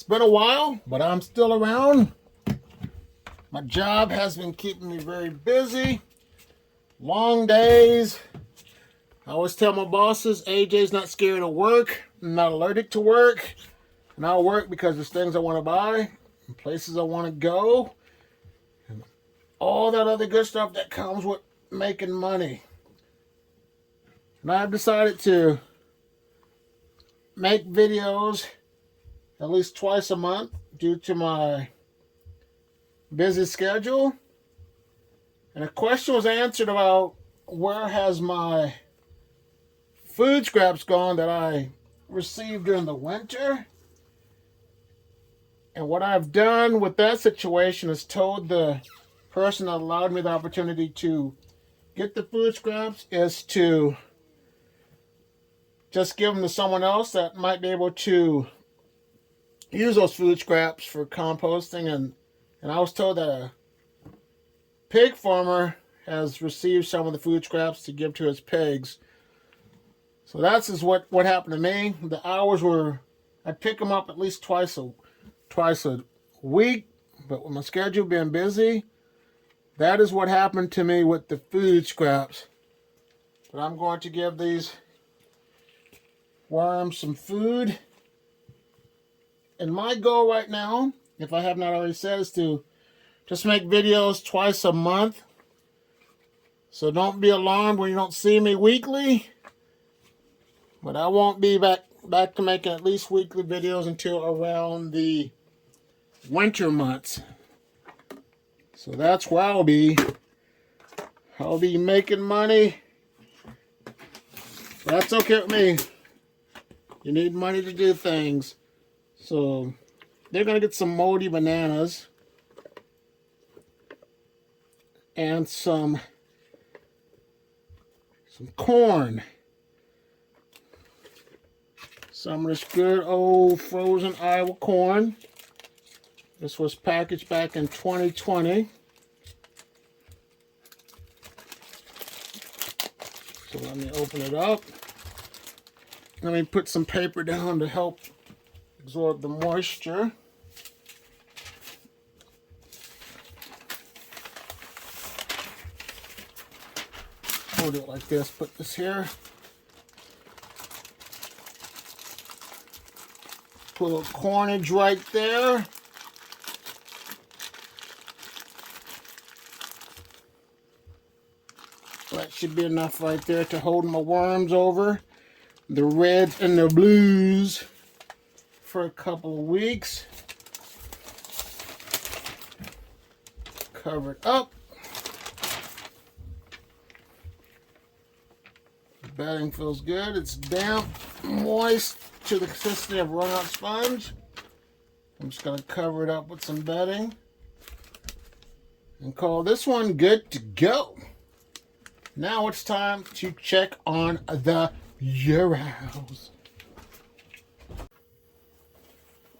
It's been a while, but I'm still around. My job has been keeping me very busy. Long days. I always tell my bosses, AJ's not scared of work. I'm not allergic to work. And I'll work because there's things I want to buy, and places I want to go, and all that other good stuff that comes with making money. And I've decided to make videos at least twice a month due to my busy schedule. And a question was answered about where has my food scraps gone that I received during the winter. And what I've done with that situation is told the person that allowed me the opportunity to get the food scraps is to just give them to someone else that might be able to use those food scraps for composting. And I was told that a pig farmer has received some of the food scraps to give to his pigs. So that's what happened to me. The hours were, I pick them up at least twice a week, but with my schedule being busy, that is what happened to me with the food scraps. But I'm going to give these worms some food. And my goal right now, if I have not already said, is to just make videos twice a month. So don't be alarmed when you don't see me weekly. But I won't be back to making at least weekly videos until around the winter months. So that's where I'll be. I'll be making money. That's okay with me. You need money to do things. So they're going to get some moldy bananas and some corn. Some of this good old frozen Iowa corn. This was packaged back in 2020. So let me open it up. Let me put some paper down to help absorb the moisture. Hold it like this. Put this here. Put a little cornage right there. That should be enough right there to hold my worms over, the reds and the blues, for a couple of weeks. Cover it up. The bedding feels good. It's damp, moist, to the consistency of run-out sponge. I'm just going to cover it up with some bedding and call this one good to go. Now it's time to check on the Euros.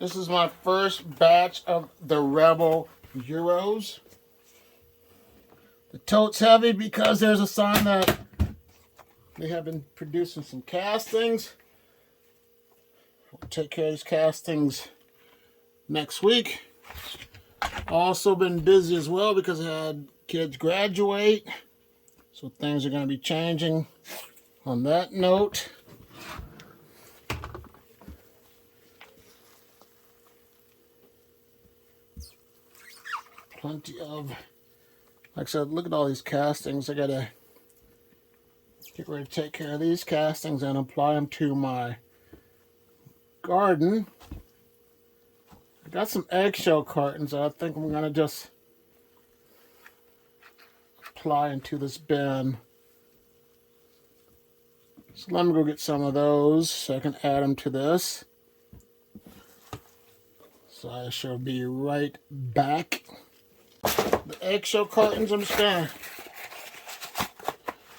This is my first batch of the Rebel Euros. The tote's heavy because there's a sign that they have been producing some castings. We'll take care of these castings next week. Also been busy as well because I had kids graduate. So things are going to be changing on that note. Plenty of, like I said, look at all these castings. I got to get ready to take care of these castings and apply them to my garden. I got some eggshell cartons that I think I'm going to just apply into this bin. So let me go get some of those so I can add them to this. So I shall be right back. The eggshell cartons, I'm just going to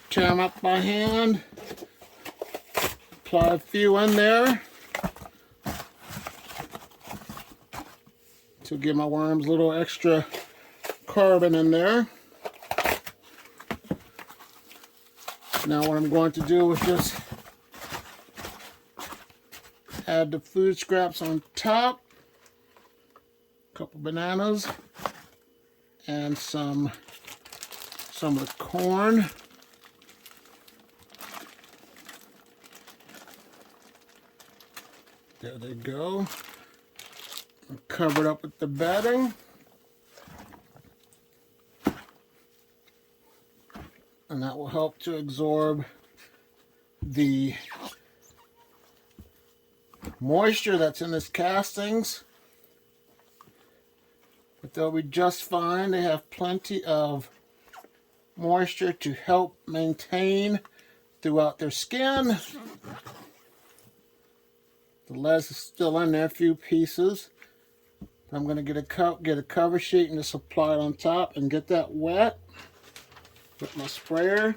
tear them up by hand. Apply a few in there to give my worms a little extra carbon in there. Now what I'm going to do is just add the food scraps on top. couple bananas, and some of the corn. There they go. Cover it up with the bedding. And that will help to absorb the moisture that's in this castings. But they'll be just fine. They have plenty of moisture to help maintain throughout their skin. The lettuce is still in there, a few pieces. I'm going to get a cover sheet and just apply it on top and get that wet with my sprayer.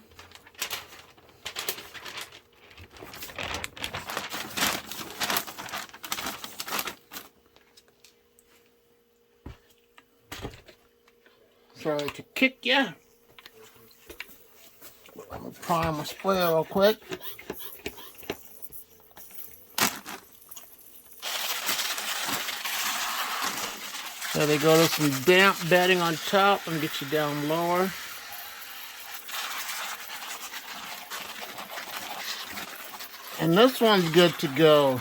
Sorry to kick ya. I'm going to prime my sprayer real quick. There they go. There's some damp bedding on top and get you down lower. And this one's good to go.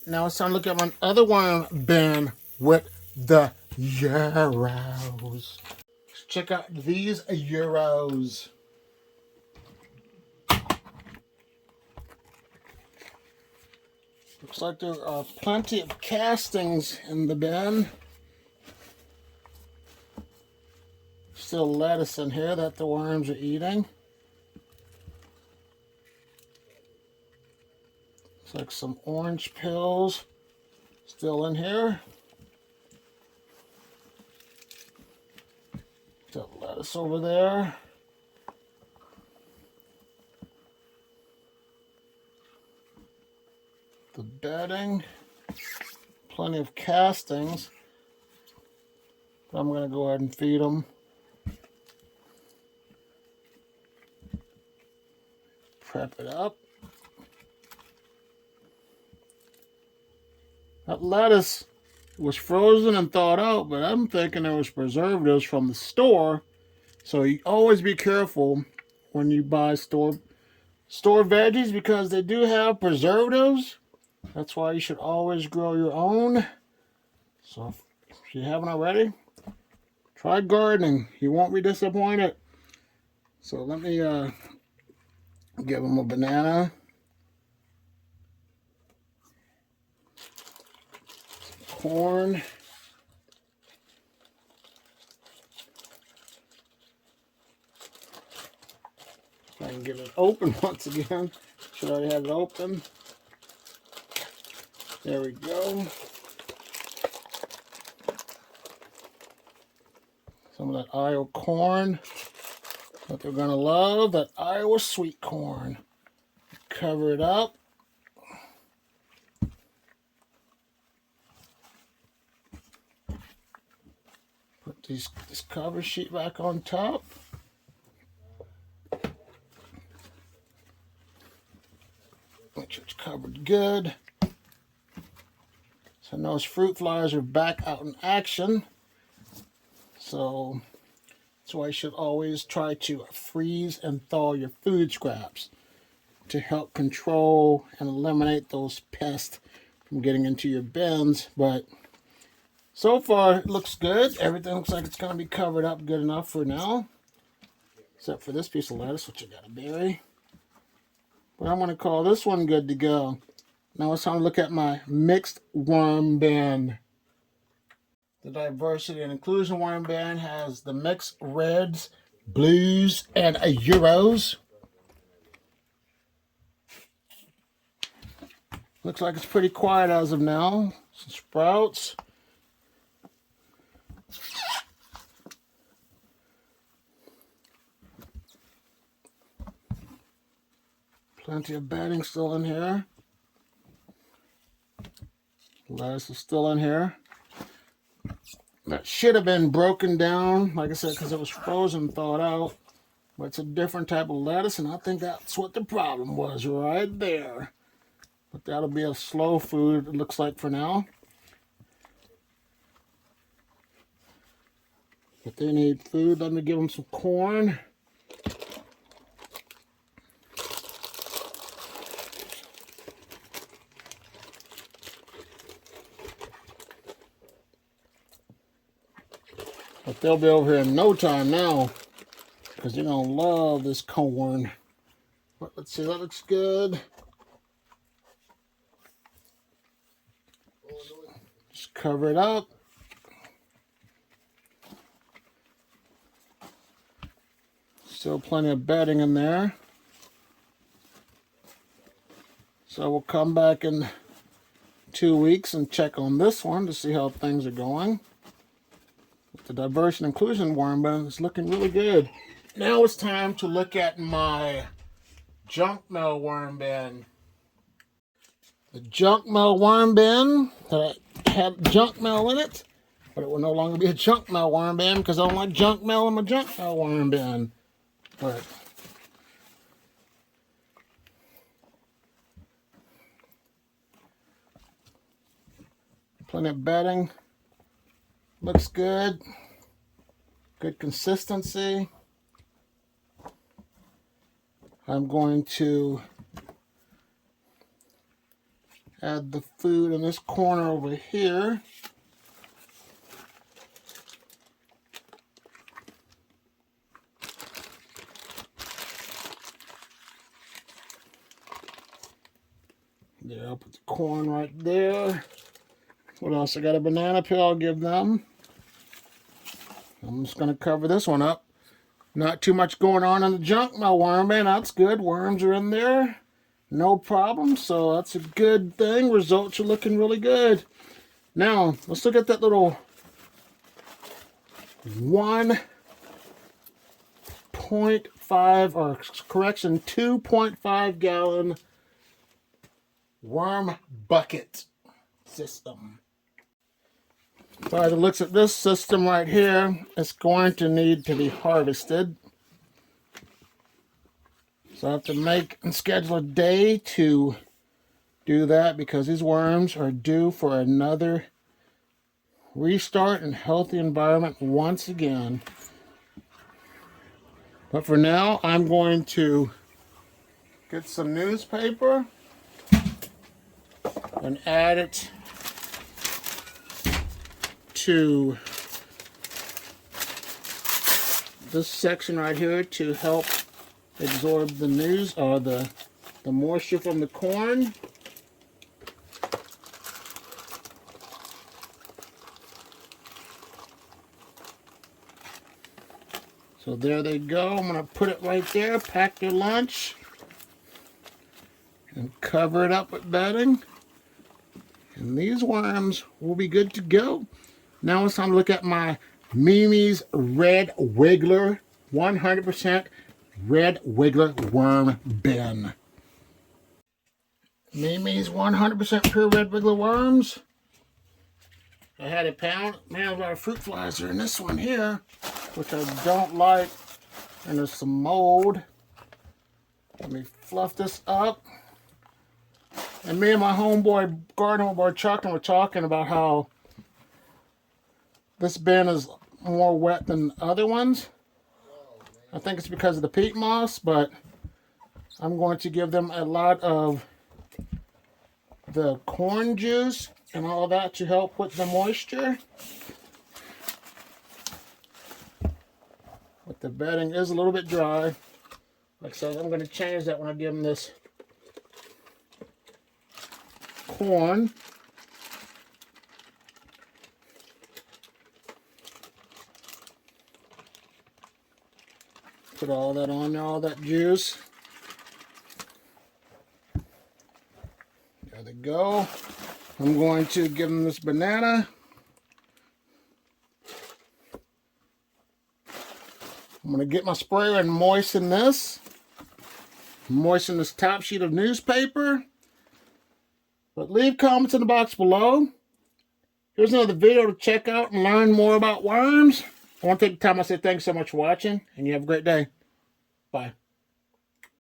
Now it's time to look at my other one bin with the euros. Let's check out these euros. Looks like there are plenty of castings in the bin. Still lettuce in here that the worms are eating. Looks like some orange pills still in here. Still lettuce over there. The bedding. Plenty of castings. I'm going to go ahead and feed them. Prep it up. That lettuce was frozen and thawed out, but I'm thinking there was preservatives from the store. So you always be careful when you buy store veggies because they do have preservatives. That's why you should always grow your own. So if you haven't already, try gardening. You won't be disappointed. So let me give them a banana. Corn. I can get it open once again. Should already have it open. There we go. Some of that Iowa corn that they're gonna love, that Iowa sweet corn. Cover it up. Put this cover sheet back on top. Make sure it's covered good. So those fruit flies are back out in action. So that's why you should always try to freeze and thaw your food scraps to help control and eliminate those pests from getting into your bins. But so far it looks good. Everything looks like it's going to be covered up good enough for now. Except for this piece of lettuce, which I got to bury. But I'm going to call this one good to go. Now it's time to look at my mixed worm bin. The diversity and inclusion worm bin has the mixed reds, blues, and euros. Looks like it's pretty quiet as of now. Some sprouts. Plenty of bedding still in here. Lettuce is still in here. That should have been broken down, like I said, because it was frozen, thawed out. But it's a different type of lettuce, and I think that's what the problem was right there. But that'll be a slow food, it looks like, for now. But they need food. Let me give them some corn. But they'll be over here in no time now, because they're going to love this corn. But let's see, that looks good. Just cover it up. Still plenty of bedding in there. So we'll come back in 2 weeks and check on this one to see how things are going. The diversion inclusion worm bin is looking really good. Now it's time to look at my junk mail worm bin. The junk mail worm bin that had junk mail in it, but it will no longer be a junk mail worm bin because I don't like junk mail in my junk mail worm bin. But plenty of bedding. Looks good. Good consistency. I'm going to add the food in this corner over here. There, I'll put the corn right there. What else? I got a banana peel I'll give them. I'm just going to cover this one up. Not too much going on in the junk mail worm bin. That's good. Worms are in there. No problem. So that's a good thing. Results are looking really good. Now, let's look at that little 1.5, or correction, 2.5 gallon worm bucket system. By the looks of this system right here, it's going to need to be harvested. So I have to make and schedule a day to do that because these worms are due for another restart and healthy environment once again. But for now, I'm going to get some newspaper and add it to this section right here to help absorb the news or the moisture from the corn. So there they go. I'm going to put it right there, pack their lunch, and cover it up with bedding. And these worms will be good to go. Now it's time to look at my Mimi's Red Wiggler, 100% Red Wiggler worm bin. Mimi's 100% pure Red Wiggler worms. I had a pound. Man, a lot of fruit flies are in this one here, which I don't like. And there's some mold. Let me fluff this up. And me and my homeboy, gardener boy Chuck, were talking about how this bin is more wet than other ones. I think it's because of the peat moss, but I'm going to give them a lot of the corn juice and all that to help with the moisture. But the bedding is a little bit dry. Like I said, I'm going to change that when I give them this corn. Put all that on there, all that juice. There they go. I'm going to give them this banana. I'm going to get my sprayer and moisten this. Moisten this top sheet of newspaper. But leave comments in the box below. Here's another video to check out and learn more about worms. I want to take the time to say thanks so much for watching, and you have a great day. Bye.